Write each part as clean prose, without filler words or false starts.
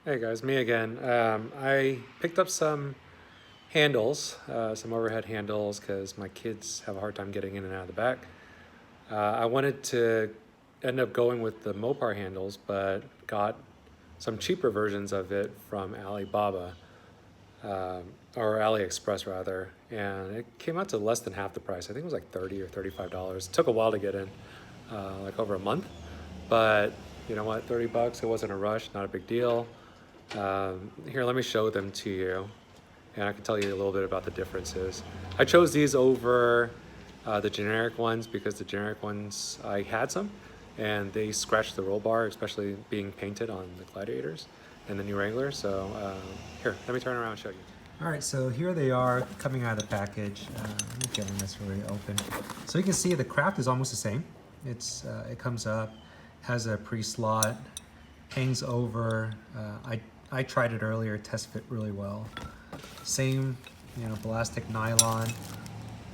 Hey guys, me again. I picked up some handles, some overhead handles, because my kids have a hard time getting in and out of the back. I wanted to end up going with the Mopar handles, but got some cheaper versions of it from Alibaba, or AliExpress rather, and it came out to less than half the price. I think it was like $30 or $35. It took a while to get in, like over a month, but you know what, 30 bucks, it wasn't a rush, not a big deal. Here, let me show them to you, and I can tell you a little bit about the differences. I chose these over the generic ones because the generic ones, I had some, and they scratched the roll bar, especially being painted on the Gladiators and the new Wrangler. So here, let me turn around and show you. All right, so here they are coming out of the package. Let me get this really open. So you can see the craft is almost the same. It comes up, has a pre-slot, hangs over. I tried it earlier, test fit really well. Same, ballastic nylon,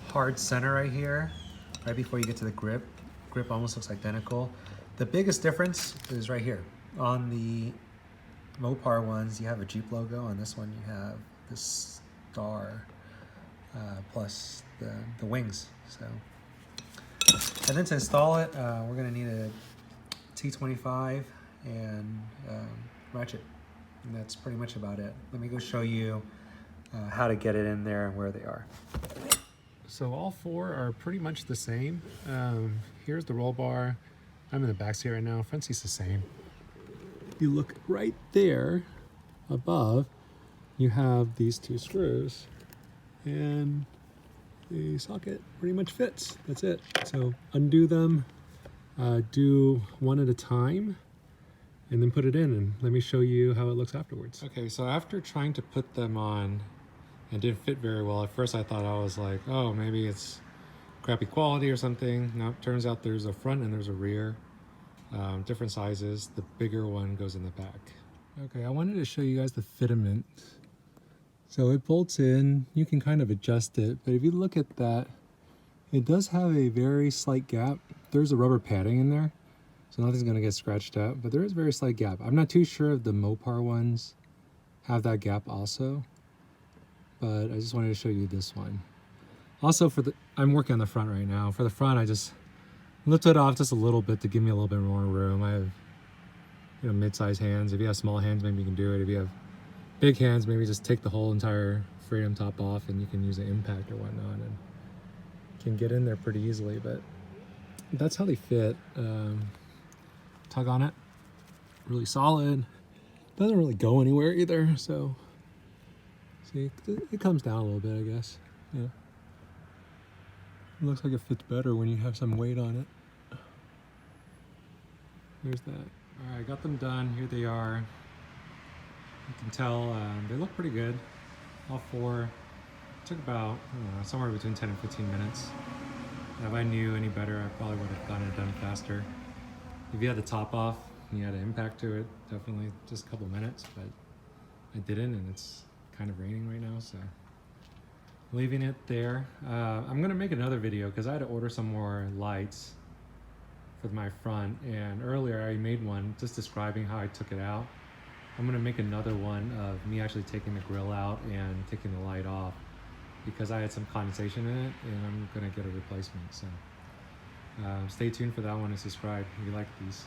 hard center right here, right before you get to the grip. Grip almost looks identical. The biggest difference is right here. On the Mopar ones, you have a Jeep logo. On this one, you have this star plus the wings. So, and then to install it, we're gonna need a T25 and ratchet. And that's pretty much about it. Let me go show you how to get it in there and where they are. So all four are pretty much the same. Here's the roll bar. I'm in the back seat right now. Front seat's the same. You look right there above, you have these two screws, and the socket pretty much fits. That's it. So undo them, do one at a time, and then put it in, and let me show you how it looks afterwards. Okay, so after trying to put them on and didn't fit very well, at first I thought, I was like, oh, maybe it's crappy quality or something. No, it turns out there's a front and there's a rear, different sizes. The bigger one goes in the back. Okay, I wanted to show you guys the fitment. So it bolts in, you can kind of adjust it, but if you look at that, it does have a very slight gap. There's a rubber padding in there, so nothing's gonna get scratched out, but there is a very slight gap. I'm not too sure if the Mopar ones have that gap also, but I just wanted to show you this one. Also I'm working on the front right now. For the front, I just lifted it off just a little bit to give me a little bit more room. I have, mid-sized hands. If you have small hands, maybe you can do it. If you have big hands, maybe just take the whole entire Freedom top off and you can use an impact or whatnot and can get in there pretty easily, but that's how they fit. Tug on it, really solid. Doesn't really go anywhere either, so see, it comes down a little bit, I guess. Yeah. It looks like it fits better when you have some weight on it. There's that. All right, got them done. Here they are. You can tell they look pretty good. All four. It took about, somewhere between 10 and 15 minutes. And if I knew any better, I probably would have gotten it done faster. If you had the top off and you had an impact to it, definitely just a couple minutes, but I didn't, and it's kind of raining right now, so leaving it there. I'm gonna make another video because I had to order some more lights for my front, and earlier I made one just describing how I took it out. I'm gonna make another one of me actually taking the grill out and taking the light off because I had some condensation in it, and I'm gonna get a replacement. So stay tuned for that one and subscribe if you like these.